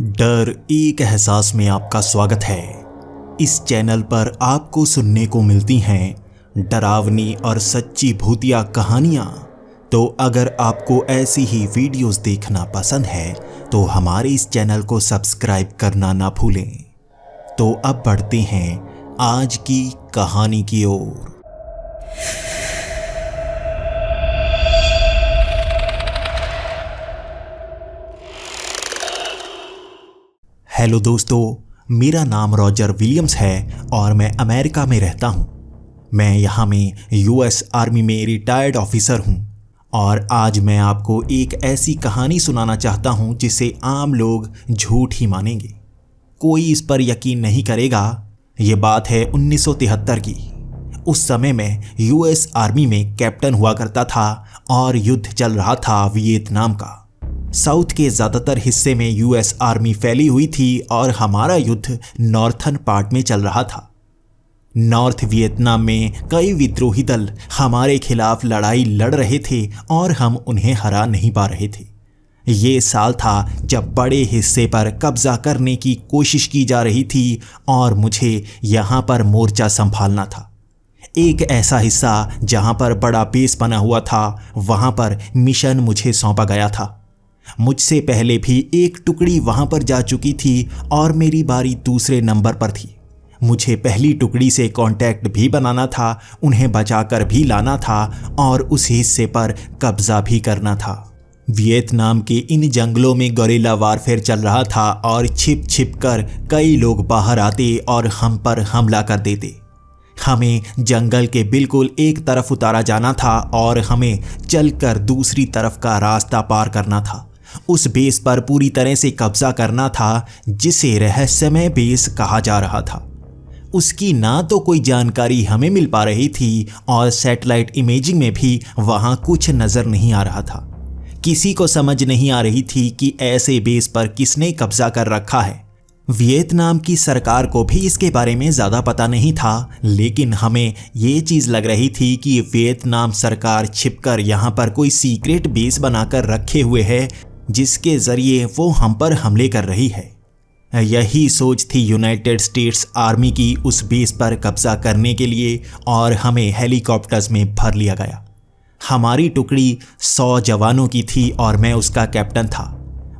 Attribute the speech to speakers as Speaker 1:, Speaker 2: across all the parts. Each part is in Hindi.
Speaker 1: डर एक एहसास में आपका स्वागत है। इस चैनल पर आपको सुनने को मिलती हैं डरावनी और सच्ची भूतिया कहानियाँ। तो अगर आपको ऐसी ही वीडियोस देखना पसंद है तो हमारे इस चैनल को सब्सक्राइब करना ना भूलें। तो अब बढ़ते हैं आज की कहानी की ओर। हेलो दोस्तों, मेरा नाम रॉजर विलियम्स है और मैं अमेरिका में रहता हूँ। मैं यहाँ में यूएस आर्मी में रिटायर्ड ऑफिसर हूँ और आज मैं आपको एक ऐसी कहानी सुनाना चाहता हूँ जिसे आम लोग झूठ ही मानेंगे। कोई इस पर यकीन नहीं करेगा। ये बात है 1973 की। उस समय मैं यूएस आर्मी में कैप्टन हुआ करता था और युद्ध चल रहा था वियतनाम का। साउथ के ज़्यादातर हिस्से में यूएस आर्मी फैली हुई थी और हमारा युद्ध नॉर्थन पार्ट में चल रहा था। नॉर्थ वियतनाम में कई विद्रोही दल हमारे खिलाफ लड़ाई लड़ रहे थे और हम उन्हें हरा नहीं पा रहे थे। ये साल था जब बड़े हिस्से पर कब्जा करने की कोशिश की जा रही थी और मुझे यहाँ पर मोर्चा संभालना था। एक ऐसा हिस्सा जहाँ पर बड़ा बेस बना हुआ था, वहाँ पर मिशन मुझे सौंपा गया था। मुझसे पहले भी एक टुकड़ी वहां पर जा चुकी थी और मेरी बारी दूसरे नंबर पर थी। मुझे पहली टुकड़ी से कांटेक्ट भी बनाना था, उन्हें बचाकर भी लाना था और उस हिस्से पर कब्जा भी करना था। वियतनाम के इन जंगलों में गोरिल्ला वारफेयर चल रहा था और छिप छिप कर कई लोग बाहर आते और हम पर हमला कर देते। हमें जंगल के बिल्कुल एक तरफ उतारा जाना था और हमें चलकर दूसरी तरफ का रास्ता पार करना था। उस बेस पर पूरी तरह से कब्जा करना था जिसे रहस्यमय बेस कहा जा रहा था। उसकी ना तो कोई जानकारी हमें मिल पा रही थी और सैटेलाइट इमेजिंग में भी वहां कुछ नजर नहीं आ रहा था। किसी को समझ नहीं आ रही थी कि ऐसे बेस पर किसने कब्जा कर रखा है। वियतनाम की सरकार को भी इसके बारे में ज़्यादा पता नहीं था, लेकिन हमें ये चीज़ लग रही थी कि वियतनाम सरकार छिपकर यहाँ पर कोई सीक्रेट बेस बनाकर रखे हुए है जिसके ज़रिए वो हम पर हमले कर रही है। यही सोच थी यूनाइटेड स्टेट्स आर्मी की उस बेस पर कब्जा करने के लिए और हमें हेलीकॉप्टर्स में भर लिया गया। हमारी टुकड़ी 100 जवानों की थी और मैं उसका कैप्टन था।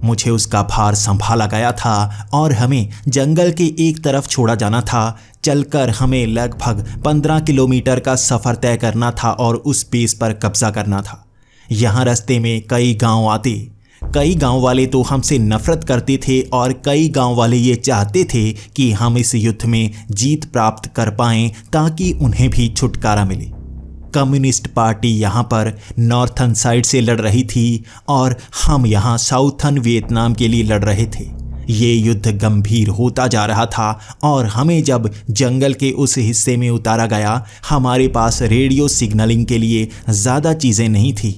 Speaker 1: मुझे उसका भार संभाला गया था और हमें जंगल के एक तरफ छोड़ा जाना था। चलकर हमें लगभग 15 किलोमीटर का सफ़र तय करना था और उस बेस पर कब्जा करना था। यहाँ रास्ते में कई गांव आते। कई गांव वाले तो हमसे नफरत करते थे और कई गांव वाले ये चाहते थे कि हम इस युद्ध में जीत प्राप्त कर पाएं ताकि उन्हें भी छुटकारा मिले। कम्युनिस्ट पार्टी यहाँ पर नॉर्थन साइड से लड़ रही थी और हम यहाँ साउथर्न वियतनाम के लिए लड़ रहे थे। ये युद्ध गंभीर होता जा रहा था और हमें जब जंगल के उस हिस्से में उतारा गया, हमारे पास रेडियो सिग्नलिंग के लिए ज़्यादा चीज़ें नहीं थी।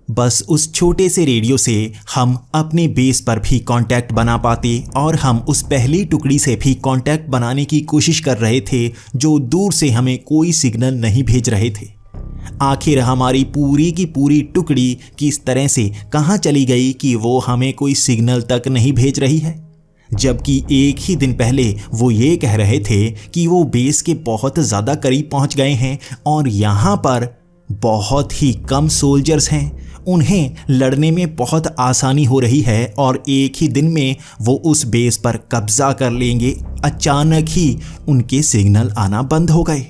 Speaker 1: बस उस छोटे से रेडियो से हम अपने बेस पर भी कांटेक्ट बना पाते और हम उस पहली टुकड़ी से भी कांटेक्ट बनाने की कोशिश कर रहे थे जो दूर से हमें कोई सिग्नल नहीं भेज रहे थे। आखिर हमारी पूरी की पूरी टुकड़ी किस तरह से कहाँ चली गई कि वो हमें कोई सिग्नल तक नहीं भेज रही है, जबकि एक ही दिन पहले वो ये कह रहे थे कि वो बेस के बहुत ज़्यादा करीब पहुँच गए हैं और यहाँ पर बहुत ही कम सोल्जर्स हैं, उन्हें लड़ने में बहुत आसानी हो रही है और एक ही दिन में वो उस बेस पर कब्जा कर लेंगे। अचानक ही उनके सिग्नल आना बंद हो गए।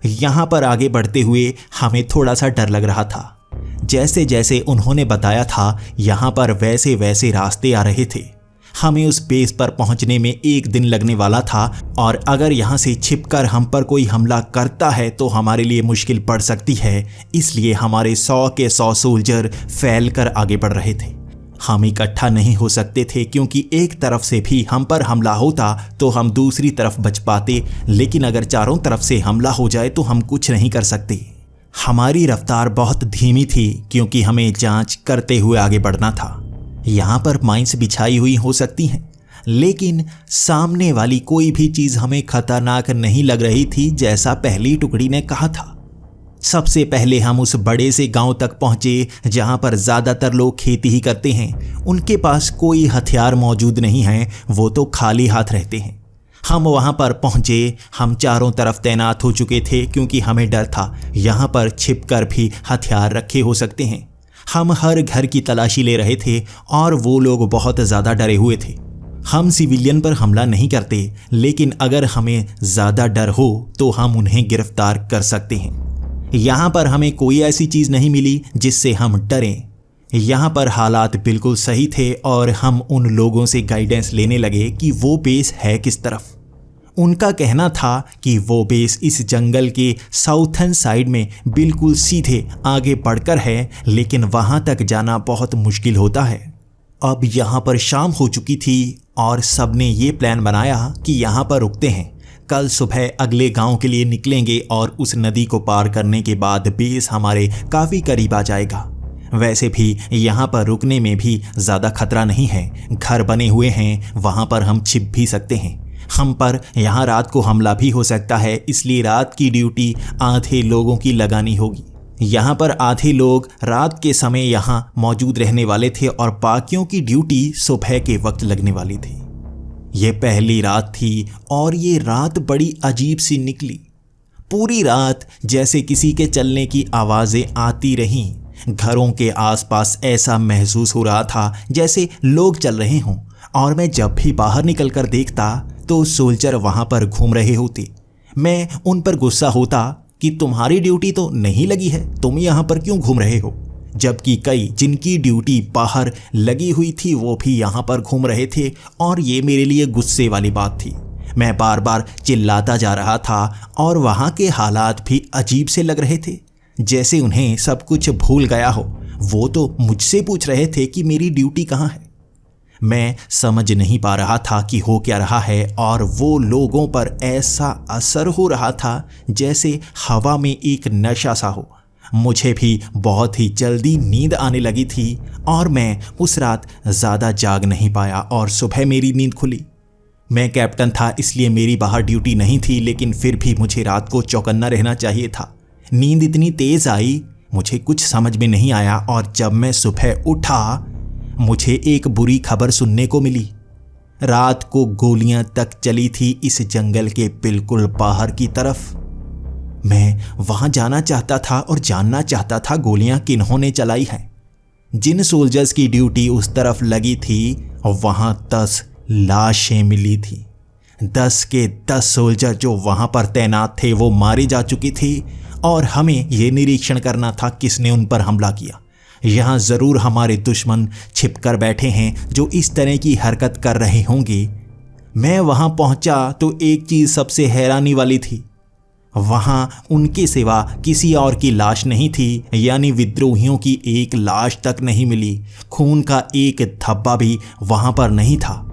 Speaker 1: यहाँ पर आगे बढ़ते हुए हमें थोड़ा सा डर लग रहा था। जैसे जैसे उन्होंने बताया था यहाँ पर वैसे वैसे रास्ते आ रहे थे। हमें उस बेस पर पहुंचने में एक दिन लगने वाला था और अगर यहाँ से छिपकर हम पर कोई हमला करता है तो हमारे लिए मुश्किल पड़ सकती है। इसलिए हमारे 100 के 100 सोल्जर फैलकर आगे बढ़ रहे थे। हम इकट्ठा नहीं हो सकते थे क्योंकि एक तरफ से भी हम पर हमला होता तो हम दूसरी तरफ बच पाते, लेकिन अगर चारों तरफ से हमला हो जाए तो हम कुछ नहीं कर सकते। हमारी रफ्तार बहुत धीमी थी क्योंकि हमें जांच करते हुए आगे बढ़ना था। यहाँ पर माइंस बिछाई हुई हो सकती हैं, लेकिन सामने वाली कोई भी चीज़ हमें खतरनाक नहीं लग रही थी जैसा पहली टुकड़ी ने कहा था। सबसे पहले हम उस बड़े से गांव तक पहुंचे जहां पर ज़्यादातर लोग खेती ही करते हैं। उनके पास कोई हथियार मौजूद नहीं है, वो तो खाली हाथ रहते हैं। हम वहां पर पहुंचे। हम चारों तरफ तैनात हो चुके थे क्योंकि हमें डर था यहां पर छिपकर भी हथियार रखे हो सकते हैं। हम हर घर की तलाशी ले रहे थे और वो लोग बहुत ज़्यादा डरे हुए थे। हम सिविलियन पर हमला नहीं करते, लेकिन अगर हमें ज़्यादा डर हो तो हम उन्हें गिरफ्तार कर सकते हैं। यहाँ पर हमें कोई ऐसी चीज़ नहीं मिली जिससे हम डरें। यहाँ पर हालात बिल्कुल सही थे और हम उन लोगों से गाइडेंस लेने लगे कि वो बेस है किस तरफ। उनका कहना था कि वो बेस इस जंगल के साउथर्न साइड में बिल्कुल सीधे आगे बढ़कर है, लेकिन वहाँ तक जाना बहुत मुश्किल होता है। अब यहाँ पर शाम हो चुकी थी और सबने ये प्लान बनाया कि यहाँ पर रुकते हैं। कल सुबह अगले गांव के लिए निकलेंगे और उस नदी को पार करने के बाद बेस हमारे काफ़ी करीब आ जाएगा। वैसे भी यहाँ पर रुकने में भी ज़्यादा खतरा नहीं है, घर बने हुए हैं, वहाँ पर हम छिप भी सकते हैं। हम पर यहाँ रात को हमला भी हो सकता है, इसलिए रात की ड्यूटी आधे लोगों की लगानी होगी। यहाँ पर आधे लोग रात के समय यहाँ मौजूद रहने वाले थे और बाकियों की ड्यूटी सुबह के वक्त लगने वाली थी। ये पहली रात थी और ये रात बड़ी अजीब सी निकली। पूरी रात जैसे किसी के चलने की आवाज़ें आती रहीं। घरों के आसपास ऐसा महसूस हो रहा था जैसे लोग चल रहे हों, और मैं जब भी बाहर निकलकर देखता तो सोल्जर वहाँ पर घूम रहे होते। मैं उन पर गुस्सा होता कि तुम्हारी ड्यूटी तो नहीं लगी है, तुम यहाँ पर क्यों घूम रहे हो? जबकि कई जिनकी ड्यूटी बाहर लगी हुई थी वो भी यहाँ पर घूम रहे थे, और ये मेरे लिए गुस्से वाली बात थी। मैं बार बार चिल्लाता जा रहा था और वहाँ के हालात भी अजीब से लग रहे थे, जैसे उन्हें सब कुछ भूल गया हो। वो तो मुझसे पूछ रहे थे कि मेरी ड्यूटी कहाँ है। मैं समझ नहीं पा रहा था कि हो क्या रहा है, और वो लोगों पर ऐसा असर हो रहा था जैसे हवा में एक नशा सा हो। मुझे भी बहुत ही जल्दी नींद आने लगी थी और मैं उस रात ज़्यादा जाग नहीं पाया और सुबह मेरी नींद खुली। मैं कैप्टन था इसलिए मेरी बाहर ड्यूटी नहीं थी, लेकिन फिर भी मुझे रात को चौकन्ना रहना चाहिए था। नींद इतनी तेज़ आई, मुझे कुछ समझ में नहीं आया, और जब मैं सुबह उठा मुझे एक बुरी खबर सुनने को मिली। रात को गोलियां तक चली थी इस जंगल के बिल्कुल बाहर की तरफ। मैं वहां जाना चाहता था और जानना चाहता था गोलियां किन्होंने चलाई हैं। जिन सोल्जर्स की ड्यूटी उस तरफ लगी थी वहां 10 लाशें मिली थी। 10 के 10 सोल्जर जो वहां पर तैनात थे वो मारे जा चुके थे, और हमें ये निरीक्षण करना था किसने उन पर हमला किया। यहाँ ज़रूर हमारे दुश्मन छिपकर बैठे हैं जो इस तरह की हरकत कर रहे होंगे। मैं वहाँ पहुँचा तो एक चीज़ सबसे हैरानी वाली थी, वहाँ उनके सिवा किसी और की लाश नहीं थी, यानी विद्रोहियों की एक लाश तक नहीं मिली। खून का एक धब्बा भी वहाँ पर नहीं था।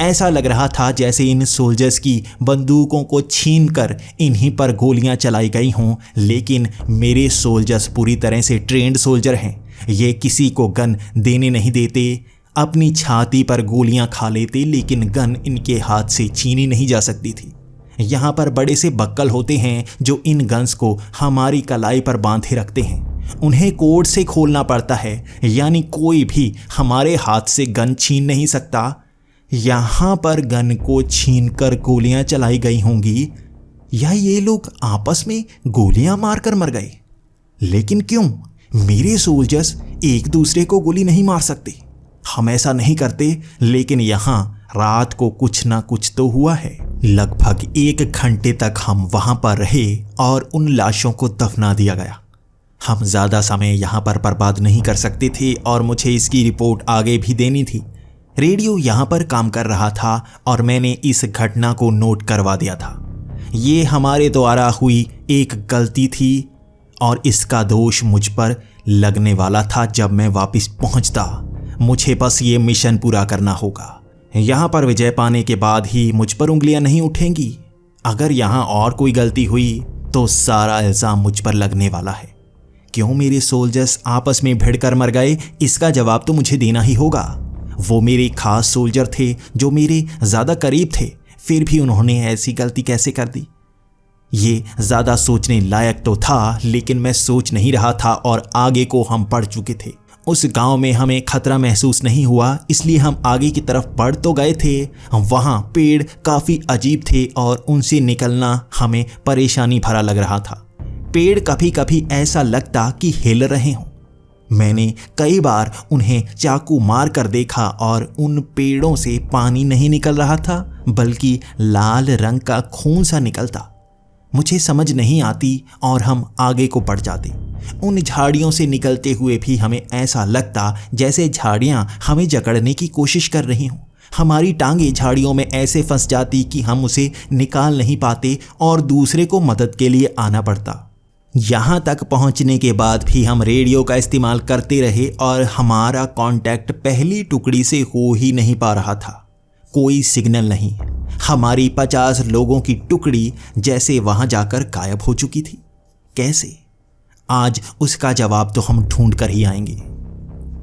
Speaker 1: ऐसा लग रहा था जैसे इन सोल्जर्स की बंदूकों को छीनकर इन्हीं पर गोलियां चलाई गई हों, लेकिन मेरे सोल्जर्स पूरी तरह से ट्रेंड सोल्जर हैं। ये किसी को गन देने नहीं देते, अपनी छाती पर गोलियां खा लेते, लेकिन गन इनके हाथ से छीनी नहीं जा सकती थी। यहाँ पर बड़े से बक्कल होते हैं जो इन गन्स को हमारी कलाई पर बांधे रखते हैं। उन्हें कोड से खोलना पड़ता है, यानी कोई भी हमारे हाथ से गन छीन नहीं सकता। यहाँ पर गन को छीनकर गोलियां चलाई गई होंगी, या ये लोग आपस में गोलियां मारकर मर गए। लेकिन क्यों? मेरे सोल्जर्स एक दूसरे को गोली नहीं मार सकते। हम ऐसा नहीं करते, लेकिन यहाँ रात को कुछ ना कुछ तो हुआ है। लगभग 1 घंटे तक हम वहाँ पर रहे और उन लाशों को दफना दिया गया। हम ज़्यादा समय यहाँ पर बर्बाद नहीं कर सकते थे और मुझे इसकी रिपोर्ट आगे भी देनी थी। रेडियो यहाँ पर काम कर रहा था और मैंने इस घटना को नोट करवा दिया था। ये हमारे द्वारा हुई एक गलती थी और इसका दोष मुझ पर लगने वाला था जब मैं वापस पहुँचता। मुझे बस ये मिशन पूरा करना होगा। यहाँ पर विजय पाने के बाद ही मुझ पर उंगलियाँ नहीं उठेंगी। अगर यहाँ और कोई गलती हुई तो सारा इल्ज़ाम मुझ पर लगने वाला है। क्यों मेरे सोल्जर्स आपस में भिड़कर मर गए, इसका जवाब तो मुझे देना ही होगा। वो मेरे खास सोल्जर थे जो मेरे ज़्यादा करीब थे, फिर भी उन्होंने ऐसी गलती कैसे कर दी? ये ज़्यादा सोचने लायक तो था, लेकिन मैं सोच नहीं रहा था और आगे को हम बढ़ चुके थे। उस गांव में हमें खतरा महसूस नहीं हुआ, इसलिए हम आगे की तरफ बढ़ तो गए थे। वहाँ पेड़ काफ़ी अजीब थे और उनसे निकलना हमें परेशानी भरा लग रहा था। पेड़ कभी कभी ऐसा लगता कि हिल रहे हों। मैंने कई बार उन्हें चाकू मार कर देखा और उन पेड़ों से पानी नहीं निकल रहा था, बल्कि लाल रंग का खून सा निकलता। मुझे समझ नहीं आती और हम आगे को बढ़ जाते। उन झाड़ियों से निकलते हुए भी हमें ऐसा लगता जैसे झाड़ियां हमें जकड़ने की कोशिश कर रही हों। हमारी टांगें झाड़ियों में ऐसे फंस जाती कि हम उसे निकाल नहीं पाते और दूसरे को मदद के लिए आना पड़ता। यहाँ तक पहुँचने के बाद भी हम रेडियो का इस्तेमाल करते रहे और हमारा कांटेक्ट पहली टुकड़ी से हो ही नहीं पा रहा था। कोई सिग्नल नहीं। हमारी 50 लोगों की टुकड़ी जैसे वहाँ जाकर गायब हो चुकी थी। कैसे? आज उसका जवाब तो हम ढूंढ कर ही आएंगे।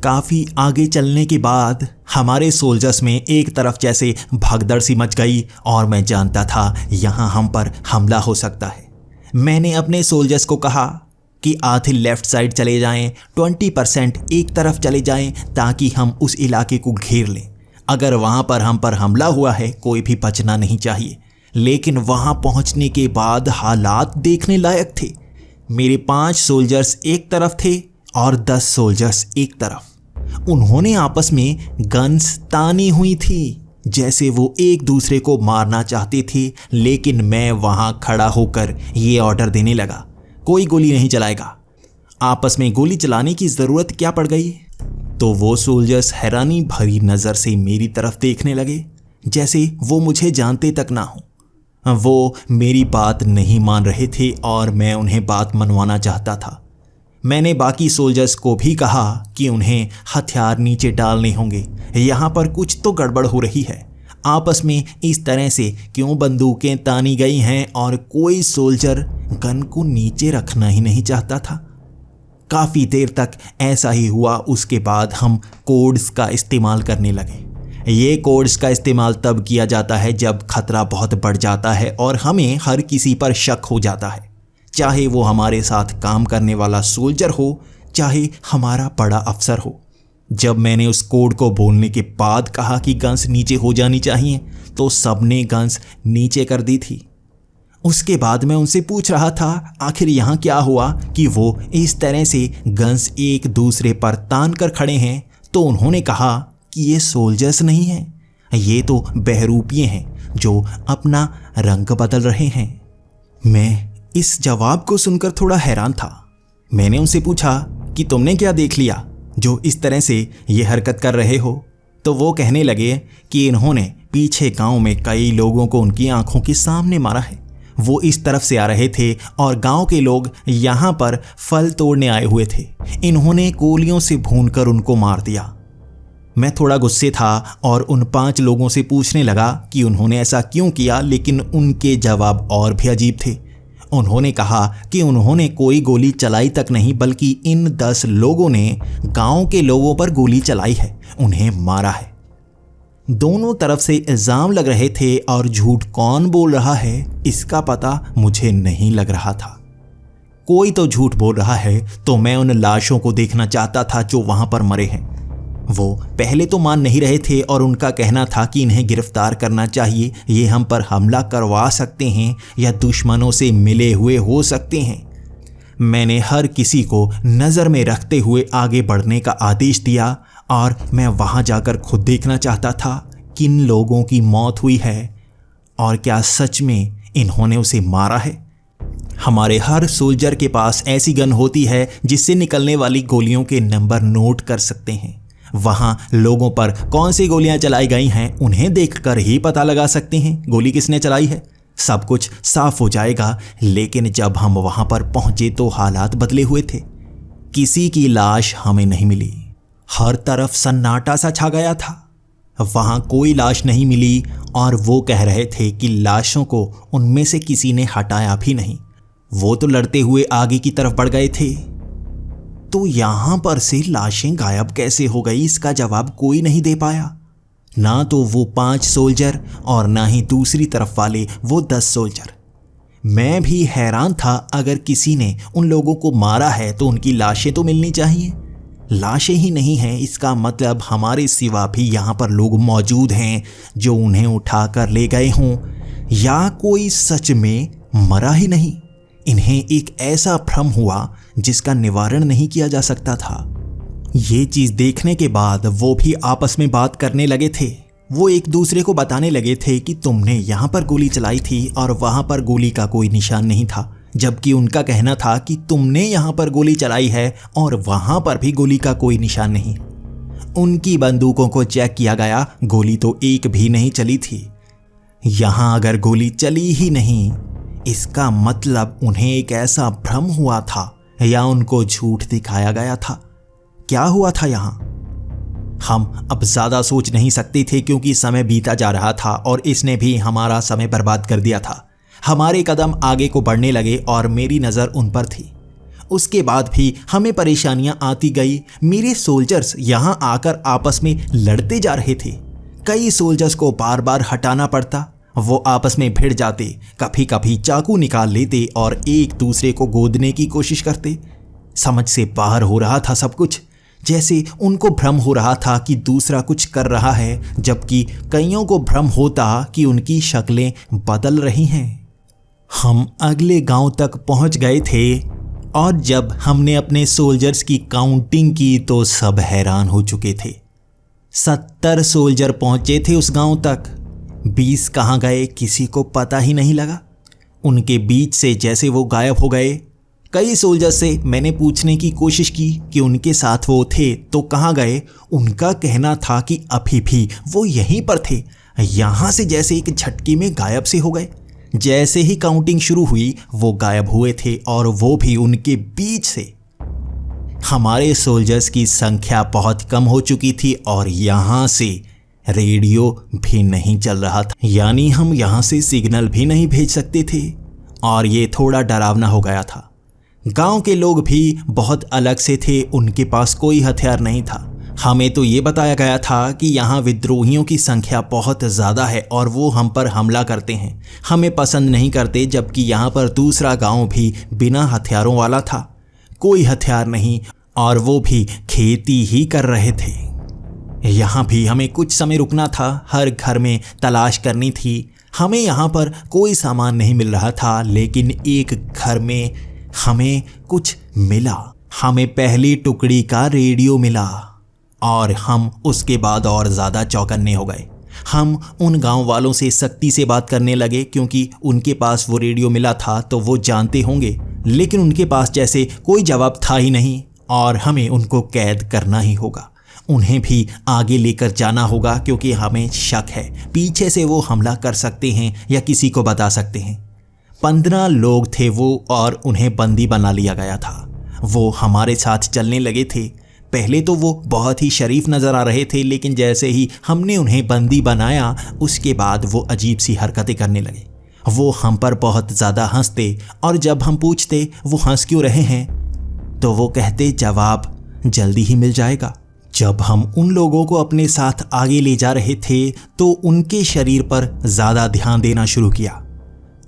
Speaker 1: काफ़ी आगे चलने के बाद हमारे सोल्जर्स में एक तरफ जैसे भगदड़ सी मच गई और मैं जानता था यहाँ हम पर हमला हो सकता है। मैंने अपने सोल्जर्स को कहा कि आधे लेफ्ट साइड चले जाएं, 20% एक तरफ चले जाएं ताकि हम उस इलाके को घेर लें। अगर वहाँ पर हम पर हमला हुआ है, कोई भी बचना नहीं चाहिए। लेकिन वहाँ पहुँचने के बाद हालात देखने लायक थे। मेरे 5 सोल्जर्स एक तरफ थे और 10 सोल्जर्स एक तरफ। उन्होंने आपस में गन्स तानी हुई थी, जैसे वो एक दूसरे को मारना चाहते थे। लेकिन मैं वहाँ खड़ा होकर ये ऑर्डर देने लगा, कोई गोली नहीं चलाएगा। आपस में गोली चलाने की ज़रूरत क्या पड़ गई? तो वो सोल्जर्स हैरानी भरी नज़र से मेरी तरफ देखने लगे, जैसे वो मुझे जानते तक ना हो। वो मेरी बात नहीं मान रहे थे और मैं उन्हें बात मनवाना चाहता था। मैंने बाकी सोल्जर्स को भी कहा कि उन्हें हथियार नीचे डालने होंगे, यहाँ पर कुछ तो गड़बड़ हो रही है। आपस में इस तरह से क्यों बंदूकें तानी गई हैं और कोई सोल्जर गन को नीचे रखना ही नहीं चाहता था। काफ़ी देर तक ऐसा ही हुआ। उसके बाद हम कोड्स का इस्तेमाल करने लगे। ये कोड्स का इस्तेमाल तब किया जाता है जब खतरा बहुत बढ़ जाता है और हमें हर किसी पर शक हो जाता है, चाहे वो हमारे साथ काम करने वाला सोल्जर हो, चाहे हमारा बड़ा अफसर हो। जब मैंने उस कोड को बोलने के बाद कहा कि गन्स नीचे हो जानी चाहिए, तो सबने गन्स नीचे कर दी थी। उसके बाद मैं उनसे पूछ रहा था आखिर यहाँ क्या हुआ कि वो इस तरह से गन्स एक दूसरे पर तान कर खड़े हैं। तो उन्होंने कहा कि ये सोल्जर्स नहीं हैं, ये तो बहरूपिये हैं जो अपना रंग बदल रहे हैं। मैं इस जवाब को सुनकर थोड़ा हैरान था। मैंने उनसे पूछा कि तुमने क्या देख लिया जो इस तरह से ये हरकत कर रहे हो? तो वो कहने लगे कि इन्होंने पीछे गांव में कई लोगों को उनकी आंखों के सामने मारा है। वो इस तरफ से आ रहे थे और गांव के लोग यहाँ पर फल तोड़ने आए हुए थे। इन्होंने गोलियों से भूनकर उनको मार दिया। मैं थोड़ा गुस्से था और उन 5 लोगों से पूछने लगा कि उन्होंने ऐसा क्यों किया, लेकिन उनके जवाब और भी अजीब थे। उन्होंने कहा कि उन्होंने कोई गोली चलाई तक नहीं, बल्कि इन 10 लोगों ने गांव के लोगों पर गोली चलाई है, उन्हें मारा है। दोनों तरफ से इल्ज़ाम लग रहे थे और झूठ कौन बोल रहा है इसका पता मुझे नहीं लग रहा था। कोई तो झूठ बोल रहा है, तो मैं उन लाशों को देखना चाहता था जो वहां पर मरे हैं। वो पहले तो मान नहीं रहे थे और उनका कहना था कि इन्हें गिरफ्तार करना चाहिए, ये हम पर हमला करवा सकते हैं या दुश्मनों से मिले हुए हो सकते हैं। मैंने हर किसी को नज़र में रखते हुए आगे बढ़ने का आदेश दिया और मैं वहां जाकर खुद देखना चाहता था किन लोगों की मौत हुई है और क्या सच में इन्होंने उसे मारा है। हमारे हर सोल्जर के पास ऐसी गन होती है जिससे निकलने वाली गोलियों के नंबर नोट कर सकते हैं। वहाँ लोगों पर कौन सी गोलियां चलाई गई हैं उन्हें देखकर ही पता लगा सकते हैं गोली किसने चलाई है। सब कुछ साफ हो जाएगा। लेकिन जब हम वहाँ पर पहुँचे तो हालात बदले हुए थे। किसी की लाश हमें नहीं मिली। हर तरफ सन्नाटा सा छा गया था। वहाँ कोई लाश नहीं मिली और वो कह रहे थे कि लाशों को उनमें से किसी ने हटाया भी नहीं। वो तो लड़ते हुए आगे की तरफ बढ़ गए थे। तो यहाँ पर से लाशें गायब कैसे हो गई, इसका जवाब कोई नहीं दे पाया। ना तो वो 5 सोल्जर और ना ही दूसरी तरफ वाले वो 10 सोल्जर। मैं भी हैरान था, अगर किसी ने उन लोगों को मारा है तो उनकी लाशें तो मिलनी चाहिए। लाशें ही नहीं हैं, इसका मतलब हमारे सिवा भी यहाँ पर लोग मौजूद हैं जो उन्हें उठा कर ले गए हों, या कोई सच में मरा ही नहीं। इन्हें एक ऐसा भ्रम हुआ जिसका निवारण नहीं किया जा सकता था। ये चीज़ देखने के बाद वो भी आपस में बात करने लगे थे। वो एक दूसरे को बताने लगे थे कि तुमने यहाँ पर गोली चलाई थी और वहाँ पर गोली का कोई निशान नहीं था, जबकि उनका कहना था कि तुमने यहाँ पर गोली चलाई है और वहाँ पर भी गोली का कोई निशान नहीं। उनकी बंदूकों को चेक किया गया, गोली तो एक भी नहीं चली थी। यहाँ अगर गोली चली ही नहीं, इसका मतलब उन्हें एक ऐसा भ्रम हुआ था या उनको झूठ दिखाया गया था। क्या हुआ था यहाँ? हम अब ज़्यादा सोच नहीं सकते थे क्योंकि समय बीता जा रहा था और इसने भी हमारा समय बर्बाद कर दिया था। हमारे कदम आगे को बढ़ने लगे और मेरी नज़र उन पर थी। उसके बाद भी हमें परेशानियां आती गई। मेरे सोल्जर्स यहाँ आकर आपस में लड़ते जा रहे थे। कई सोल्जर्स को बार बार हटाना पड़ता, वो आपस में भिड़ जाते, कभी कभी चाकू निकाल लेते और एक दूसरे को गोदने की कोशिश करते। समझ से बाहर हो रहा था सब कुछ। जैसे उनको भ्रम हो रहा था कि दूसरा कुछ कर रहा है, जबकि कईयों को भ्रम होता कि उनकी शक्लें बदल रही हैं। हम अगले गांव तक पहुंच गए थे और जब हमने अपने सोल्जर्स की काउंटिंग की तो सब हैरान हो चुके थे। 70 सोल्जर पहुंचे थे उस गांव तक। 20 कहाँ गए किसी को पता ही नहीं लगा। उनके बीच से जैसे वो गायब हो गए। कई सोल्जर से मैंने पूछने की कोशिश की कि उनके साथ वो थे तो कहाँ गए। उनका कहना था कि अभी भी वो यहीं पर थे। यहाँ से जैसे एक झटके में गायब से हो गए। जैसे ही काउंटिंग शुरू हुई वो गायब हुए थे और वो भी उनके बीच से। हमारे सोल्जर्स की संख्या बहुत कम हो चुकी थी और यहाँ से रेडियो भी नहीं चल रहा था, यानी हम यहाँ से सिग्नल भी नहीं भेज सकते थे और ये थोड़ा डरावना हो गया था। गांव के लोग भी बहुत अलग से थे, उनके पास कोई हथियार नहीं था। हमें तो ये बताया गया था कि यहाँ विद्रोहियों की संख्या बहुत ज़्यादा है और वो हम पर हमला करते हैं, हमें पसंद नहीं करते, जबकि यहाँ पर दूसरा गांव भी बिना हथियारों वाला था, कोई हथियार नहीं और वो भी खेती ही कर रहे थे। यहाँ भी हमें कुछ समय रुकना था, हर घर में तलाश करनी थी। हमें यहाँ पर कोई सामान नहीं मिल रहा था, लेकिन एक घर में हमें कुछ मिला। हमें पहली टुकड़ी का रेडियो मिला और हम उसके बाद और ज़्यादा चौकन्ने हो गए। हम उन गांव वालों से सख्ती से बात करने लगे क्योंकि उनके पास वो रेडियो मिला था तो वो जानते होंगे, लेकिन उनके पास जैसे कोई जवाब था ही नहीं और हमें उनको कैद करना ही होगा। उन्हें भी आगे लेकर जाना होगा क्योंकि हमें शक है पीछे से वो हमला कर सकते हैं या किसी को बता सकते हैं। 15 लोग थे वो और उन्हें बंदी बना लिया गया था। वो हमारे साथ चलने लगे थे। पहले तो वो बहुत ही शरीफ नज़र आ रहे थे, लेकिन जैसे ही हमने उन्हें बंदी बनाया उसके बाद वो अजीब सी हरकतें करने लगे। वो हम पर बहुत ज़्यादा हंसते और जब हम पूछते वो हंस क्यों रहे हैं तो वो कहते जवाब जल्दी ही मिल जाएगा। जब हम उन लोगों को अपने साथ आगे ले जा रहे थे तो उनके शरीर पर ज़्यादा ध्यान देना शुरू किया।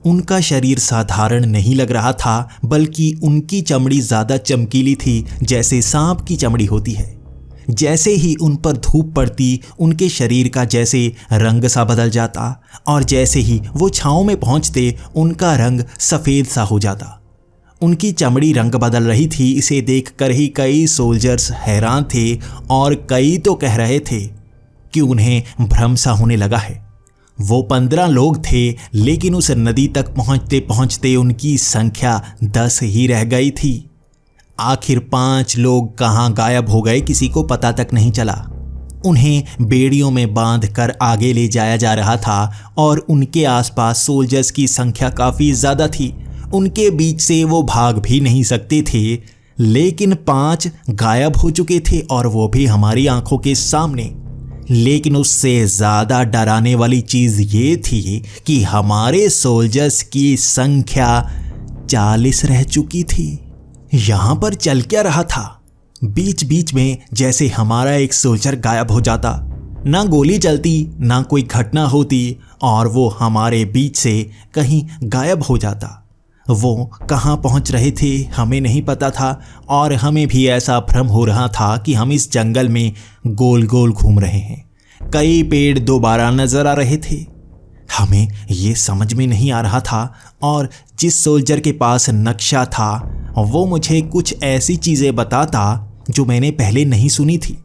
Speaker 1: उनका शरीर साधारण नहीं लग रहा था, बल्कि उनकी चमड़ी ज़्यादा चमकीली थी, जैसे सांप की चमड़ी होती है। जैसे ही उन पर धूप पड़ती उनके शरीर का जैसे रंग सा बदल जाता और जैसे ही वो छाँव में पहुँचते उनका रंग सफ़ेद सा हो जाता। उनकी चमड़ी रंग बदल रही थी। इसे देखकर ही कई सोल्जर्स हैरान थे और कई तो कह रहे थे कि उन्हें भ्रम सा होने लगा है। वो 15 लोग थे, लेकिन उस नदी तक पहुंचते पहुंचते उनकी संख्या 10 ही रह गई थी। आखिर 5 लोग कहां गायब हो गए किसी को पता तक नहीं चला। उन्हें बेड़ियों में बांधकर आगे ले जाया जा रहा था और उनके आसपास सोल्जर्स की संख्या काफ़ी ज़्यादा थी। उनके बीच से वो भाग भी नहीं सकते थे, लेकिन 5 गायब हो चुके थे और वो भी हमारी आंखों के सामने। लेकिन उससे ज़्यादा डराने वाली चीज़ ये थी कि हमारे सोल्जर्स की संख्या 40 रह चुकी थी। यहाँ पर चल क्या रहा था? बीच बीच में जैसे हमारा एक सोल्जर गायब हो जाता, ना गोली चलती ना कोई घटना होती और वो हमारे बीच से कहीं गायब हो जाता। वो कहाँ पहुँच रहे थे हमें नहीं पता था और हमें भी ऐसा भ्रम हो रहा था कि हम इस जंगल में गोल गोल घूम रहे हैं। कई पेड़ दोबारा नजर आ रहे थे। हमें ये समझ में नहीं आ रहा था और जिस सोल्जर के पास नक्शा था वो मुझे कुछ ऐसी चीज़ें बताता जो मैंने पहले नहीं सुनी थी।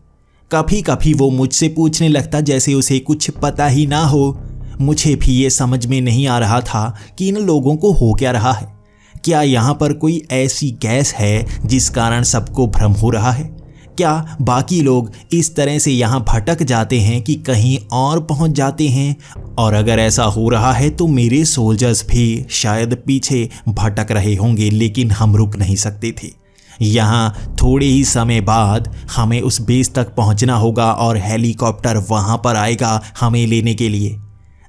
Speaker 1: कभी कभी वो मुझसे पूछने लगता जैसे उसे कुछ पता ही ना हो। मुझे भी ये समझ में नहीं आ रहा था कि इन लोगों को हो क्या रहा है। क्या यहाँ पर कोई ऐसी गैस है जिस कारण सबको भ्रम हो रहा है? क्या बाकी लोग इस तरह से यहाँ भटक जाते हैं कि कहीं और पहुँच जाते हैं? और अगर ऐसा हो रहा है तो मेरे सोल्जर्स भी शायद पीछे भटक रहे होंगे, लेकिन हम रुक नहीं सकते थे। यहाँ थोड़े ही समय बाद हमें उस बेस तक पहुँचना होगा और हेलीकॉप्टर वहाँ पर आएगा हमें लेने के लिए।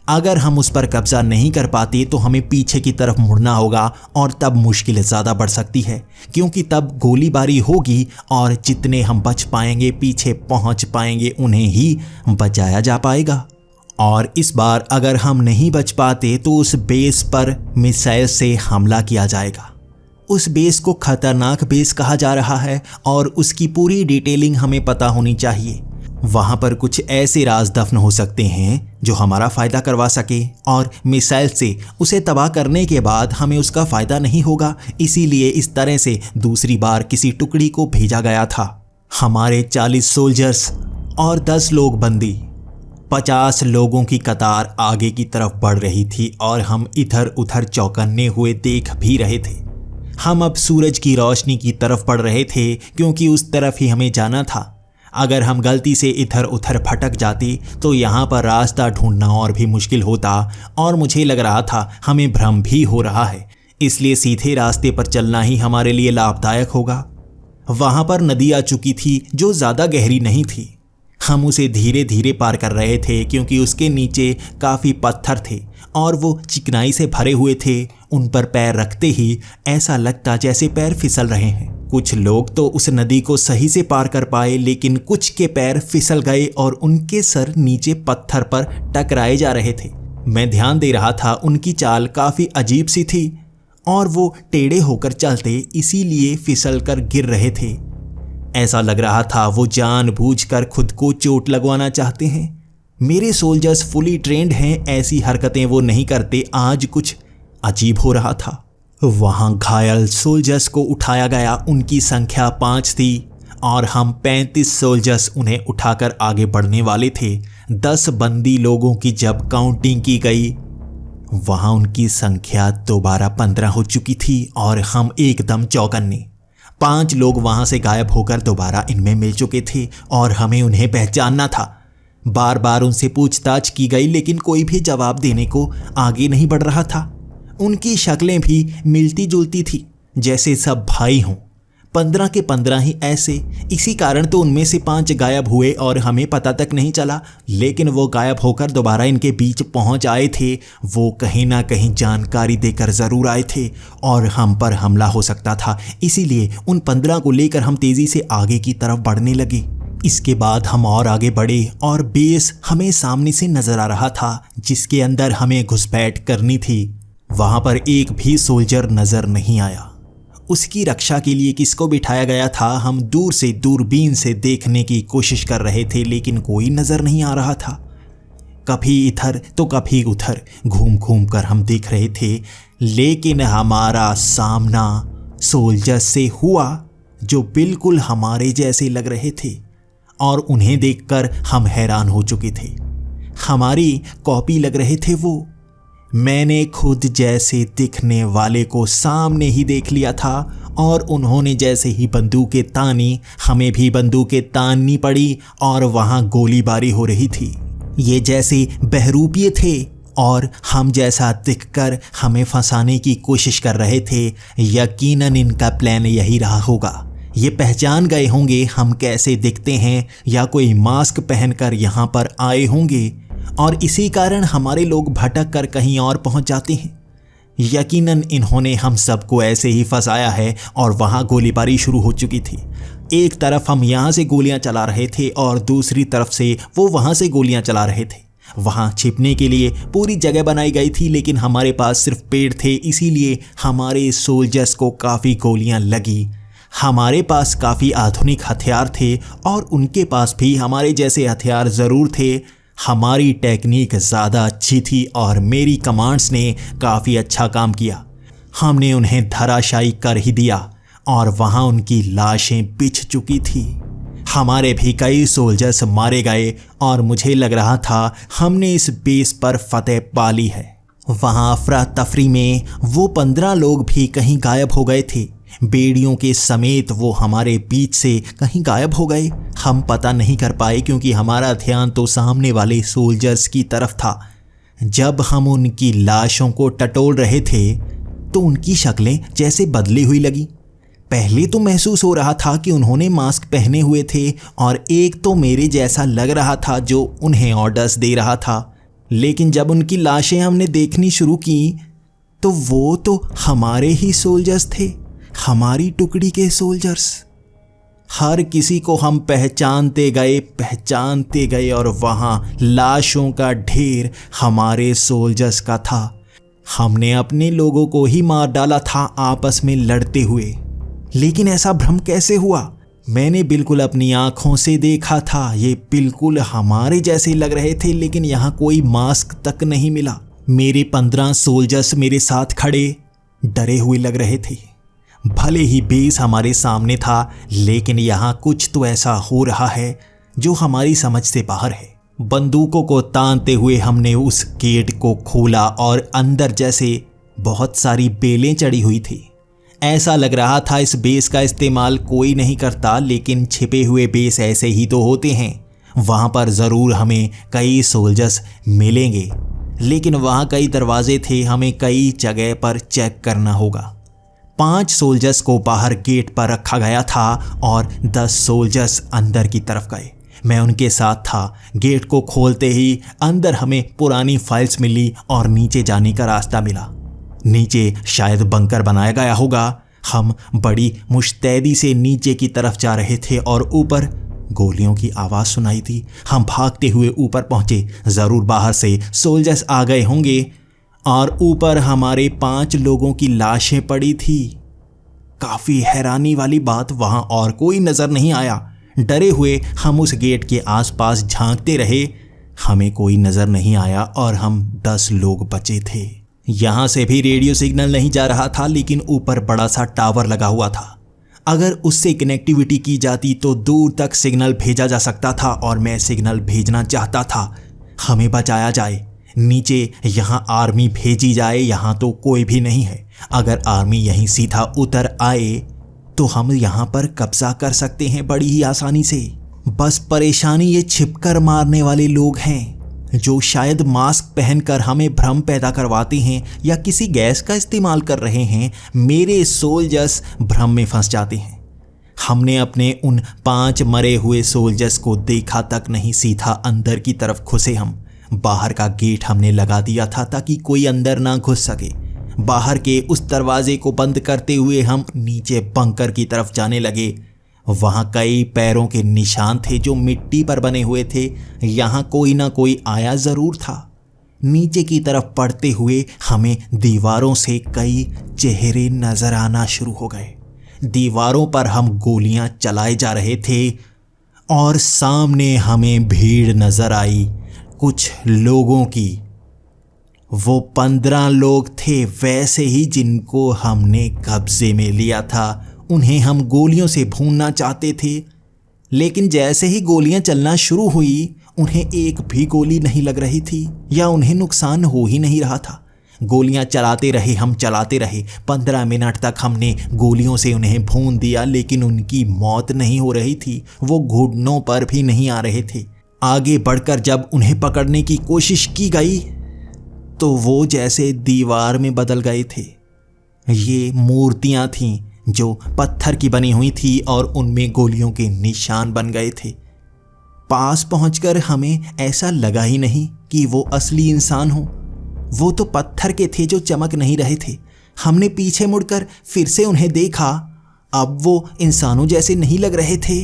Speaker 1: अगर हम उस पर कब्जा नहीं कर पाते तो हमें पीछे की तरफ मुड़ना होगा और तब मुश्किल ज़्यादा बढ़ सकती है, क्योंकि तब गोलीबारी होगी और जितने हम बच पाएंगे पीछे पहुंच पाएंगे उन्हें ही बचाया जा पाएगा। और इस बार अगर हम नहीं बच पाते तो उस बेस पर मिसाइल से हमला किया जाएगा। उस बेस को खतरनाक बेस कहा जा रहा है और उसकी पूरी डिटेलिंग हमें पता होनी चाहिए। वहाँ पर कुछ ऐसे राज दफन हो सकते हैं जो हमारा फ़ायदा करवा सके और मिसाइल से उसे तबाह करने के बाद हमें उसका फ़ायदा नहीं होगा। इसीलिए इस तरह से दूसरी बार किसी टुकड़ी को भेजा गया था। हमारे 40 सोल्जर्स और 10 लोग बंदी, 50 लोगों की कतार आगे की तरफ बढ़ रही थी और हम इधर उधर चौकन्ने हुए देख भी रहे थे। हम अब सूरज की रोशनी की तरफ बढ़ रहे थे क्योंकि उस तरफ ही हमें जाना था। अगर हम गलती से इधर उधर भटक जाते तो यहाँ पर रास्ता ढूंढना और भी मुश्किल होता और मुझे लग रहा था हमें भ्रम भी हो रहा है, इसलिए सीधे रास्ते पर चलना ही हमारे लिए लाभदायक होगा। वहाँ पर नदी आ चुकी थी जो ज़्यादा गहरी नहीं थी। हम उसे धीरे धीरे पार कर रहे थे क्योंकि उसके नीचे काफ़ी पत्थर थे और वो चिकनाई से भरे हुए थे। उन पर पैर रखते ही ऐसा लगता जैसे पैर फिसल रहे हैं। कुछ लोग तो उस नदी को सही से पार कर पाए, लेकिन कुछ के पैर फिसल गए और उनके सर नीचे पत्थर पर टकराए जा रहे थे। मैं ध्यान दे रहा था, उनकी चाल काफ़ी अजीब सी थी और वो टेढ़े होकर चलते इसीलिए फिसल कर गिर रहे थे। ऐसा लग रहा था वो जानबूझकर खुद को चोट लगवाना चाहते हैं। मेरे सोल्जर्स फुली ट्रेंड हैं, ऐसी हरकतें वो नहीं करते। आज कुछ अजीब हो रहा था। वहाँ घायल सोल्जर्स को उठाया गया। उनकी संख्या 5 थी और हम 35 सोल्जर्स उन्हें उठाकर आगे बढ़ने वाले थे। 10 बंदी लोगों की जब काउंटिंग की गई वहाँ उनकी संख्या दोबारा 15 हो चुकी थी और हम एकदम चौकन्ने। 5 लोग वहाँ से गायब होकर दोबारा इनमें मिल चुके थे और हमें उन्हें पहचानना था। बार बार उनसे पूछताछ की गई, लेकिन कोई भी जवाब देने को आगे नहीं बढ़ रहा था। उनकी शक्लें भी मिलती जुलती थी, जैसे सब भाई हों। 15 के 15 ही ऐसे। इसी कारण तो उनमें से 5 गायब हुए और हमें पता तक नहीं चला, लेकिन वो गायब होकर दोबारा इनके बीच पहुंच आए थे। वो कहीं ना कहीं जानकारी देकर ज़रूर आए थे और हम पर हमला हो सकता था, इसीलिए उन 15 को लेकर हम तेज़ी से आगे की तरफ बढ़ने लगे। इसके बाद हम और आगे बढ़े और बेस हमें सामने से नज़र आ रहा था, जिसके अंदर हमें घुसपैठ करनी थी। वहाँ पर एक भी सोल्जर नज़र नहीं आया। उसकी रक्षा के लिए किसको बिठाया गया था हम दूर से दूरबीन से देखने की कोशिश कर रहे थे, लेकिन कोई नज़र नहीं आ रहा था। कभी इधर तो कभी उधर घूम घूम कर हम देख रहे थे, लेकिन हमारा सामना सोल्जर से हुआ जो बिल्कुल हमारे जैसे लग रहे थे और उन्हें देखकर हम हैरान हो चुके थे। हमारी कॉपी लग रहे थे वो। मैंने खुद जैसे दिखने वाले को सामने ही देख लिया था और उन्होंने जैसे ही बंदूकें तानी, हमें भी बंदूकें ताननी पड़ी और वहाँ गोलीबारी हो रही थी। ये जैसे बहरूपिये थे और हम जैसा दिखकर हमें फंसाने की कोशिश कर रहे थे। यकीनन इनका प्लान यही रहा होगा। ये पहचान गए होंगे हम कैसे दिखते हैं या कोई मास्क पहनकर यहाँ पर आए होंगे और इसी कारण हमारे लोग भटक कर कहीं और पहुंच जाते हैं। यकीनन इन्होंने हम सबको ऐसे ही फंसाया है और वहाँ गोलीबारी शुरू हो चुकी थी। एक तरफ हम यहाँ से गोलियाँ चला रहे थे और दूसरी तरफ से वो वहाँ से गोलियाँ चला रहे थे। वहाँ छिपने के लिए पूरी जगह बनाई गई थी, लेकिन हमारे पास सिर्फ पेड़ थे, इसीलिए हमारे सोल्जर्स को काफ़ी गोलियां लगी। हमारे पास काफ़ी आधुनिक हथियार थे और उनके पास भी हमारे जैसे हथियार ज़रूर थे। हमारी टेक्निक ज़्यादा अच्छी थी और मेरी कमांड्स ने काफ़ी अच्छा काम किया। हमने उन्हें धराशायी कर ही दिया और वहाँ उनकी लाशें बिछ चुकी थी। हमारे भी कई सोल्जर्स मारे गए और मुझे लग रहा था हमने इस बेस पर फतेह पा ली है। वहाँ अफरा तफरी में वो 15 लोग भी कहीं गायब हो गए थे। बेड़ियों के समेत वो हमारे बीच से कहीं गायब हो गए। हम पता नहीं कर पाए क्योंकि हमारा ध्यान तो सामने वाले सोल्जर्स की तरफ था। जब हम उनकी लाशों को टटोल रहे थे तो उनकी शक्लें जैसे बदली हुई लगी। पहले तो महसूस हो रहा था कि उन्होंने मास्क पहने हुए थे और एक तो मेरे जैसा लग रहा था जो उन्हें ऑर्डर्स दे रहा था, लेकिन जब उनकी लाशें हमने देखनी शुरू की तो वो तो हमारे ही सोल्जर्स थे, हमारी टुकड़ी के सोल्जर्स। हर किसी को हम पहचानते गए और वहाँ लाशों का ढेर हमारे सोल्जर्स का था। हमने अपने लोगों को ही मार डाला था आपस में लड़ते हुए। लेकिन ऐसा भ्रम कैसे हुआ? मैंने बिल्कुल अपनी आंखों से देखा था, ये बिल्कुल हमारे जैसे लग रहे थे, लेकिन यहाँ कोई मास्क तक नहीं मिला। मेरे 15 सोल्जर्स मेरे साथ खड़े डरे हुए लग रहे थे। भले ही बेस हमारे सामने था, लेकिन यहाँ कुछ तो ऐसा हो रहा है जो हमारी समझ से बाहर है। बंदूकों को तानते हुए हमने उस गेट को खोला और अंदर जैसे बहुत सारी बेलें चढ़ी हुई थी। ऐसा लग रहा था इस बेस का इस्तेमाल कोई नहीं करता, लेकिन छिपे हुए बेस ऐसे ही तो होते हैं। वहाँ पर ज़रूर हमें कई सोल्जर्स मिलेंगे, लेकिन वहाँ कई दरवाजे थे, हमें कई जगह पर चेक करना होगा। 5 सोल्जर्स को बाहर गेट पर रखा गया था और 10 सोल्जर्स अंदर की तरफ गए। मैं उनके साथ था। गेट को खोलते ही अंदर हमें पुरानी फाइल्स मिली और नीचे जाने का रास्ता मिला। नीचे शायद बंकर बनाया गया होगा। हम बड़ी मुस्तैदी से नीचे की तरफ जा रहे थे और ऊपर गोलियों की आवाज़ सुनाई थी। हम भागते हुए ऊपर पहुंचे। ज़रूर बाहर से सोल्जर्स आ गए होंगे और ऊपर हमारे 5 लोगों की लाशें पड़ी थी। काफ़ी हैरानी वाली बात, वहाँ और कोई नज़र नहीं आया। डरे हुए हम उस गेट के आसपास झांकते रहे, हमें कोई नज़र नहीं आया और हम 10 लोग बचे थे। यहाँ से भी रेडियो सिग्नल नहीं जा रहा था, लेकिन ऊपर बड़ा सा टावर लगा हुआ था। अगर उससे कनेक्टिविटी की जाती तो दूर तक सिग्नल भेजा जा सकता था और मैं सिग्नल भेजना चाहता था। हमें बचाया जाए, नीचे यहाँ आर्मी भेजी जाए। यहाँ तो कोई भी नहीं है। अगर आर्मी यहीं सीधा उतर आए तो हम यहाँ पर कब्जा कर सकते हैं बड़ी ही आसानी से। बस परेशानी ये छिपकर मारने वाले लोग हैं जो शायद मास्क पहनकर हमें भ्रम पैदा करवाते हैं या किसी गैस का इस्तेमाल कर रहे हैं। मेरे सोल्जर्स भ्रम में फंस जाते हैं। हमने अपने उन 5 मरे हुए सोल्जर्स को देखा तक नहीं, सीधा अंदर की तरफ घुसे हम। बाहर का गेट हमने लगा दिया था ताकि कोई अंदर ना घुस सके। बाहर के उस दरवाजे को बंद करते हुए हम नीचे बंकर की तरफ जाने लगे। वहाँ कई पैरों के निशान थे जो मिट्टी पर बने हुए थे। यहाँ कोई ना कोई आया ज़रूर था। नीचे की तरफ पड़ते हुए हमें दीवारों से कई चेहरे नज़र आना शुरू हो गए। दीवारों पर हम गोलियां चलाए जा रहे थे और सामने हमें भीड़ नज़र आई कुछ लोगों की। वो 15 लोग थे वैसे ही जिनको हमने कब्जे में लिया था। उन्हें हम गोलियों से भूनना चाहते थे, लेकिन जैसे ही गोलियां चलना शुरू हुई उन्हें एक भी गोली नहीं लग रही थी या उन्हें नुकसान हो ही नहीं रहा था। गोलियां चलाते रहे, हम चलाते रहे। 15 मिनट तक हमने गोलियों से उन्हें भून दिया, लेकिन उनकी मौत नहीं हो रही थी। वो घुटनों पर भी नहीं आ रहे थे। आगे बढ़कर जब उन्हें पकड़ने की कोशिश की गई तो वो जैसे दीवार में बदल गए थे। ये मूर्तियां थीं जो पत्थर की बनी हुई थी और उनमें गोलियों के निशान बन गए थे। पास पहुंचकर हमें ऐसा लगा ही नहीं कि वो असली इंसान हो। वो तो पत्थर के थे जो चमक नहीं रहे थे। हमने पीछे मुड़कर फिर से उन्हें देखा। अब वो इंसानों जैसे नहीं लग रहे थे।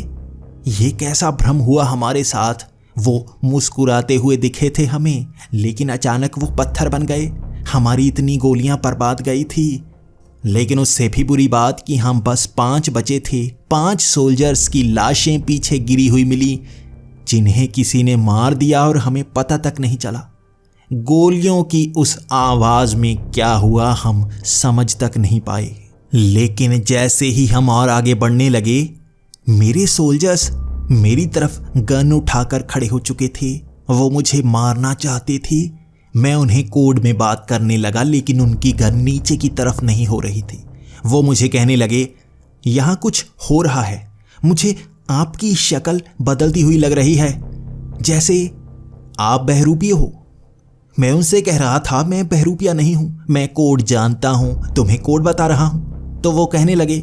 Speaker 1: ये कैसा भ्रम हुआ हमारे साथ। वो मुस्कुराते हुए दिखे थे हमें, लेकिन अचानक वो पत्थर बन गए। हमारी इतनी गोलियां बर्बाद गई थी। लेकिन उससे भी बुरी बात कि हम बस 5 बचे थे। 5 सोल्जर्स की लाशें पीछे गिरी हुई मिली, जिन्हें किसी ने मार दिया और हमें पता तक नहीं चला। गोलियों की उस आवाज में क्या हुआ हम समझ तक नहीं पाए। लेकिन जैसे ही हम और आगे बढ़ने लगे, मेरे सोल्जर्स मेरी तरफ गन उठाकर खड़े हो चुके थे। वो मुझे मारना चाहते थे। मैं उन्हें कोड में बात करने लगा, लेकिन उनकी गन नीचे की तरफ नहीं हो रही थी। वो मुझे कहने लगे, यहाँ कुछ हो रहा है। मुझे आपकी शक्ल बदलती हुई लग रही है, जैसे आप बहरूपी हो। मैं उनसे कह रहा था, मैं बहरूपिया नहीं हूं, मैं कोड जानता हूं, तुम्हें कोड बता रहा हूं। तो वो कहने लगे,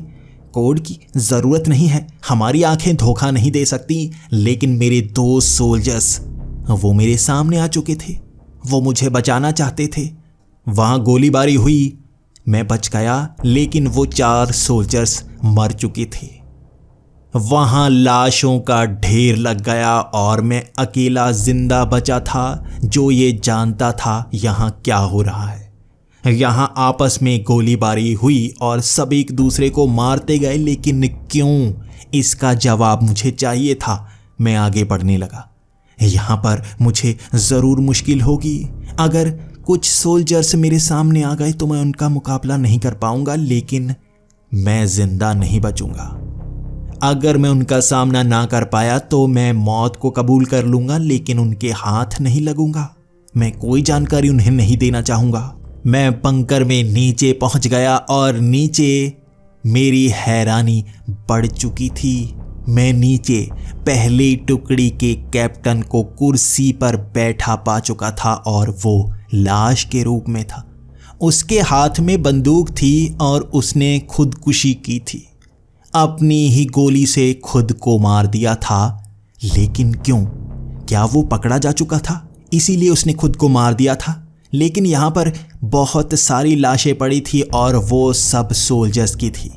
Speaker 1: कोड की जरूरत नहीं है, हमारी आंखें धोखा नहीं दे सकती। लेकिन मेरे 2 सोल्जर्स वो मेरे सामने आ चुके थे। वो मुझे बचाना चाहते थे। वहां गोलीबारी हुई, मैं बच गया, लेकिन वो 4 सोल्जर्स मर चुके थे। वहां लाशों का ढेर लग गया और मैं अकेला जिंदा बचा था, जो ये जानता था यहां क्या हो रहा है। यहां आपस में गोलीबारी हुई और सब एक दूसरे को मारते गए, लेकिन क्यों, इसका जवाब मुझे चाहिए था। मैं आगे बढ़ने लगा। यहां पर मुझे जरूर मुश्किल होगी। अगर कुछ सोल्जर्स मेरे सामने आ गए तो मैं उनका मुकाबला नहीं कर पाऊंगा, लेकिन मैं जिंदा नहीं बचूंगा। अगर मैं उनका सामना ना कर पाया तो मैं मौत को कबूल कर लूंगा, लेकिन उनके हाथ नहीं लगूंगा। मैं कोई जानकारी उन्हें नहीं देना चाहूंगा। मैं बंकर में नीचे पहुंच गया और नीचे मेरी हैरानी बढ़ चुकी थी। मैं नीचे पहली टुकड़ी के कैप्टन को कुर्सी पर बैठा पा चुका था और वो लाश के रूप में था। उसके हाथ में बंदूक थी और उसने खुदकुशी की थी। अपनी ही गोली से खुद को मार दिया था। लेकिन क्यों? क्या वो पकड़ा जा चुका था इसीलिए उसने खुद को मार दिया था? लेकिन यहाँ पर बहुत सारी लाशें पड़ी थी और वो सब सोल्जर्स की थी।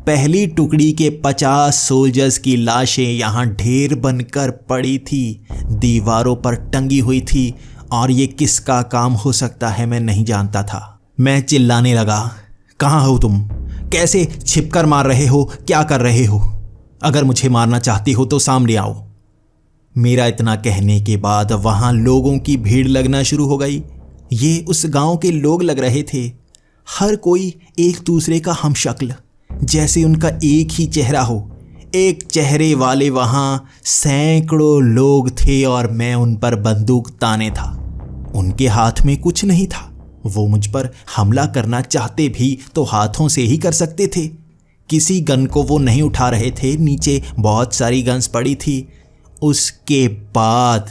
Speaker 1: पहली टुकड़ी के 50 सोल्जर्स की लाशें यहाँ ढेर बनकर पड़ी थी, दीवारों पर टंगी हुई थी। और ये किसका काम हो सकता है मैं नहीं जानता था। मैं चिल्लाने लगा, कहाँ हो तुम? कैसे छिपकर मार रहे हो? क्या कर रहे हो? अगर मुझे मारना चाहती हो तो सामने आओ। मेरा इतना कहने के बाद वहां लोगों की भीड़ लगना शुरू हो गई। ये उस गांव के लोग लग रहे थे। हर कोई एक दूसरे का हमशक्ल, जैसे उनका एक ही चेहरा हो। एक चेहरे वाले वहां सैकड़ों लोग थे और मैं उन पर बंदूक ताने था। उनके हाथ में कुछ नहीं था। वो मुझ पर हमला करना चाहते भी तो हाथों से ही कर सकते थे। किसी गन को वो नहीं उठा रहे थे। नीचे बहुत सारी गन्स पड़ी थी। उसके बाद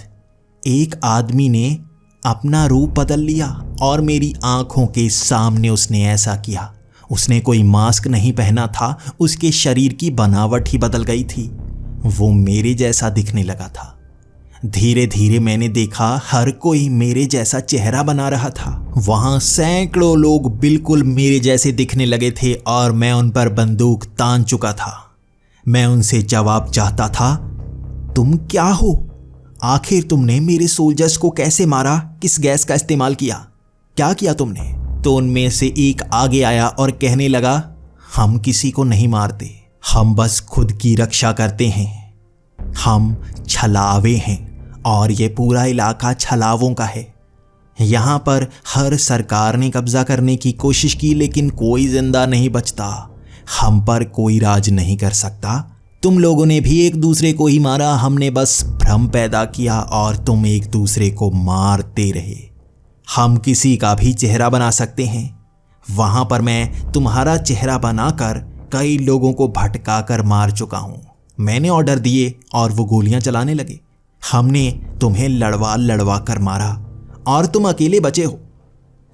Speaker 1: एक आदमी ने अपना रूप बदल लिया और मेरी आंखों के सामने उसने ऐसा किया। उसने कोई मास्क नहीं पहना था, उसके शरीर की बनावट ही बदल गई थी। वो मेरे जैसा दिखने लगा था। धीरे धीरे मैंने देखा हर कोई मेरे जैसा चेहरा बना रहा था। वहां सैकड़ों लोग बिल्कुल मेरे जैसे दिखने लगे थे और मैं उन पर बंदूक तान चुका था। मैं उनसे जवाब चाहता था, तुम क्या हो? आखिर तुमने मेरे सोल्जर्स को कैसे मारा? किस गैस का इस्तेमाल किया? क्या किया तुमने? तो उनमें से एक आगे आया और कहने लगा, हम किसी को नहीं मारते, हम बस खुद की रक्षा करते हैं। हम छलावे हैं और ये पूरा इलाका छलावों का है। यहाँ पर हर सरकार ने कब्जा करने की कोशिश की, लेकिन कोई जिंदा नहीं बचता। हम पर कोई राज नहीं कर सकता। तुम लोगों ने भी एक दूसरे को ही मारा। हमने बस भ्रम पैदा किया और तुम एक दूसरे को मारते रहे। हम किसी का भी चेहरा बना सकते हैं। वहां पर मैं तुम्हारा चेहरा बनाकर कई लोगों को भटका कर मार चुका हूं। मैंने ऑर्डर दिए और वो गोलियां चलाने लगे। हमने तुम्हें लड़वा लड़वा कर मारा और तुम अकेले बचे हो।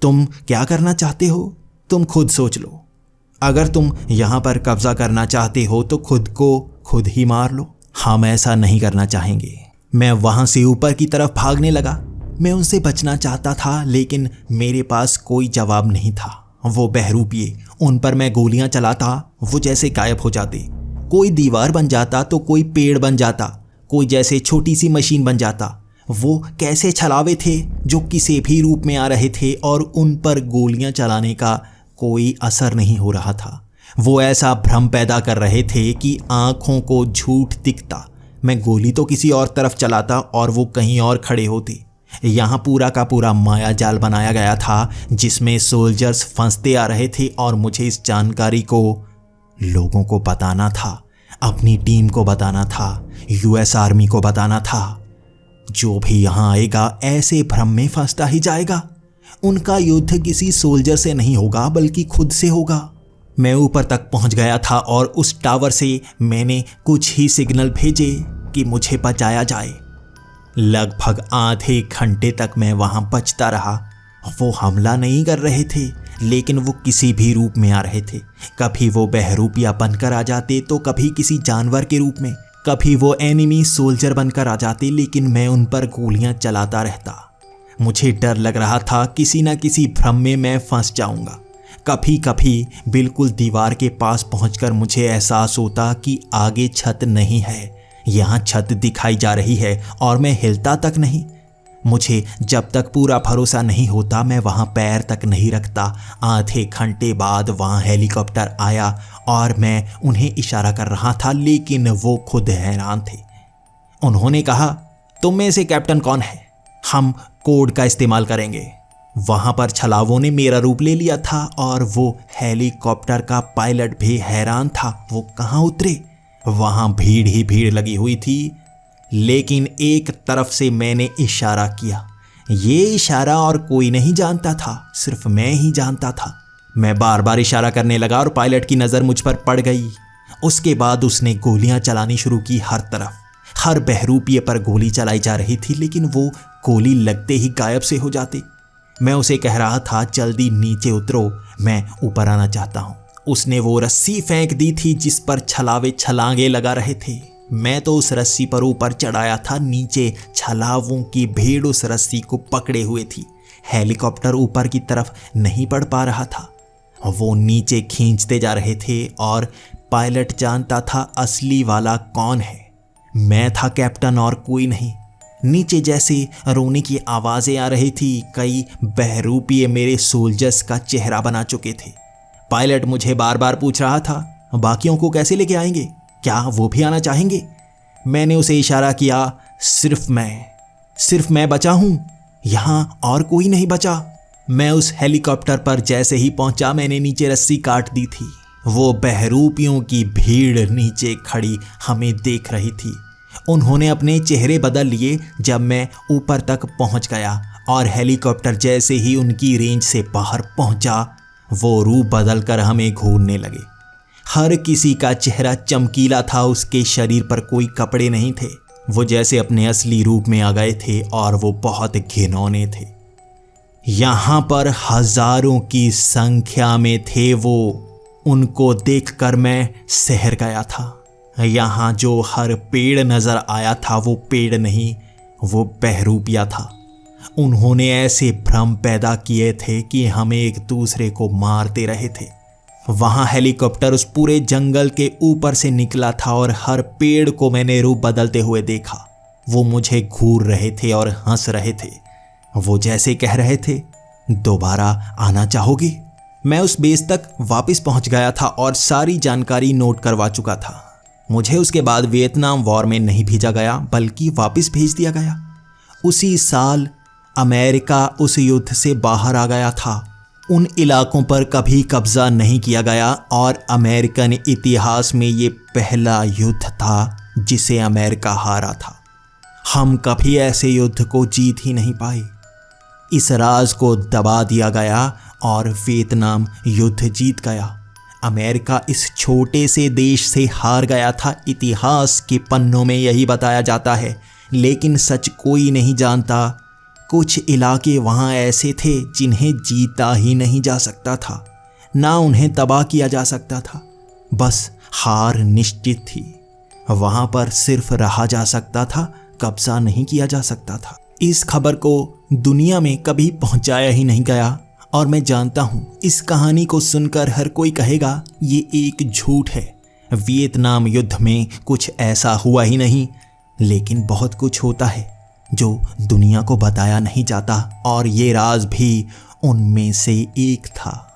Speaker 1: तुम क्या करना चाहते हो? तुम खुद सोच लो। अगर तुम यहाँ पर कब्जा करना चाहते हो तो खुद को खुद ही मार लो। हम ऐसा नहीं करना चाहेंगे। मैं वहां से ऊपर की तरफ भागने लगा। मैं उनसे बचना चाहता था, लेकिन मेरे पास कोई जवाब नहीं था। वो बहरूपिये, उन पर मैं गोलियां चलाता, वो जैसे गायब हो जाते। कोई दीवार बन जाता तो कोई पेड़ बन जाता, कोई जैसे छोटी सी मशीन बन जाता। वो कैसे छलावे थे जो किसी भी रूप में आ रहे थे और उन पर गोलियां चलाने का कोई असर नहीं हो रहा था। वो ऐसा भ्रम पैदा कर रहे थे कि आंखों को झूठ दिखता। मैं गोली तो किसी और तरफ चलाता और वो कहीं और खड़े होते। यहाँ पूरा का पूरा माया जाल बनाया गया था जिसमें सोल्जर्स फंसते आ रहे थे और मुझे इस जानकारी को लोगों को बताना था, अपनी टीम को बताना था, यूएस आर्मी को बताना था। जो भी यहाँ आएगा ऐसे भ्रम में फंसता ही जाएगा। उनका युद्ध किसी सोल्जर से नहीं होगा बल्कि खुद से होगा। मैं ऊपर तक पहुंच गया था और उस टावर से मैंने कुछ ही सिग्नल भेजे कि मुझे बचाया जाए। लगभग आधे घंटे तक मैं वहां बचता रहा। वो हमला नहीं कर रहे थे लेकिन वो किसी भी रूप में आ रहे थे। कभी वो बहरूपिया बनकर आ जाते तो कभी किसी जानवर के रूप में, कभी वो एनिमी सोल्जर बनकर आ जाते, लेकिन मैं उन पर गोलियां चलाता रहता। मुझे डर लग रहा था किसी न किसी भ्रम में मैं फंस जाऊंगा। कभी कभी बिल्कुल दीवार के पास पहुंचकर मुझे एहसास होता कि आगे छत नहीं है, यहाँ छत दिखाई जा रही है और मैं हिलता तक नहीं। मुझे जब तक पूरा भरोसा नहीं होता मैं वहाँ पैर तक नहीं रखता। आधे घंटे बाद वहाँ हेलीकॉप्टर आया और मैं उन्हें इशारा कर रहा था लेकिन वो खुद हैरान थे। उन्होंने कहा, तुम में से कैप्टन कौन है? हम कोड का इस्तेमाल करेंगे। वहाँ पर छलावों ने मेरा रूप ले लिया था और वो हेलीकॉप्टर का पायलट भी हैरान था। वो कहाँ उतरे? वहाँ भीड़ ही भीड़ लगी हुई थी, लेकिन एक तरफ से मैंने इशारा किया। ये इशारा और कोई नहीं जानता था, सिर्फ मैं ही जानता था। मैं बार बार इशारा करने लगा और पायलट की नज़र मुझ पर पड़ गई। उसके बाद उसने गोलियां चलानी शुरू की। हर तरफ, हर बहरूपिये पर गोली चलाई जा रही थी लेकिन वो गोली लगते ही गायब से हो जाती। मैं उसे कह रहा था, जल्दी नीचे उतरो, मैं ऊपर आना चाहता हूँ। उसने वो रस्सी फेंक दी थी जिस पर छलावे छलांगे लगा रहे थे। मैं तो उस रस्सी पर ऊपर चढ़ाया था। नीचे छलावों की भीड़ उस रस्सी को पकड़े हुए थी। हेलीकॉप्टर ऊपर की तरफ नहीं बढ़ पा रहा था। वो नीचे खींचते जा रहे थे और पायलट जानता था असली वाला कौन है। मैं था कैप्टन और कोई नहीं। नीचे जैसे रोने की आवाज़ें आ रही थी। कई बहरूपिये मेरे सोल्जर्स का चेहरा बना चुके थे। पायलट मुझे बार बार पूछ रहा था, बाकियों को कैसे लेके आएंगे? क्या वो भी आना चाहेंगे? मैंने उसे इशारा किया, सिर्फ मैं बचा हूं, यहां और कोई नहीं बचा। मैं उस हेलीकॉप्टर पर जैसे ही पहुंचा मैंने नीचे रस्सी काट दी थी। वो बहरूपियों की भीड़ नीचे खड़ी हमें देख रही थी। उन्होंने अपने चेहरे बदल लिए जब मैं ऊपर तक पहुंच गया और हेलीकॉप्टर जैसे ही उनकी रेंज से बाहर पहुंचा वो रूप बदल कर हमें घूरने लगे। हर किसी का चेहरा चमकीला था, उसके शरीर पर कोई कपड़े नहीं थे। वो जैसे अपने असली रूप में आ गए थे और वो बहुत घिनौने थे। यहाँ पर हजारों की संख्या में थे वो। उनको देखकर मैं सहर गया था। यहाँ जो हर पेड़ नजर आया था वो पेड़ नहीं, वो बहरूपिया था। उन्होंने ऐसे भ्रम पैदा किए थे कि हमें एक दूसरे को मारते रहे थे। वहाँ हेलीकॉप्टर उस पूरे जंगल के ऊपर से निकला था और हर पेड़ को मैंने रूप बदलते हुए देखा। वो मुझे घूर रहे थे और हंस रहे थे। वो जैसे कह रहे थे, दोबारा आना चाहोगे? मैं उस बेस तक वापस पहुंच गया था और सारी जानकारी नोट करवा चुका था। मुझे उसके बाद वियतनाम वॉर में नहीं भेजा गया बल्कि वापस भेज दिया गया। उसी साल अमेरिका उस युद्ध से बाहर आ गया था। उन इलाकों पर कभी कब्जा नहीं किया गया और अमेरिकन इतिहास में ये पहला युद्ध था जिसे अमेरिका हारा था। हम कभी ऐसे युद्ध को जीत ही नहीं पाए। इस राज को दबा दिया गया और वियतनाम युद्ध जीत गया। अमेरिका इस छोटे से देश से हार गया था। इतिहास के पन्नों में यही बताया जाता है, लेकिन सच कोई नहीं जानता। कुछ इलाके वहाँ ऐसे थे जिन्हें जीता ही नहीं जा सकता था, ना उन्हें तबाह किया जा सकता था, बस हार निश्चित थी। वहाँ पर सिर्फ रहा जा सकता था, कब्जा नहीं किया जा सकता था। इस खबर को दुनिया में कभी पहुँचाया ही नहीं गया और मैं जानता हूँ इस कहानी को सुनकर हर कोई कहेगा ये एक झूठ है। वियतनाम युद्ध में कुछ ऐसा हुआ ही नहीं, लेकिन बहुत कुछ होता है। जो दुनिया को बताया नहीं जाता, और ये राज भी उनमें से एक था।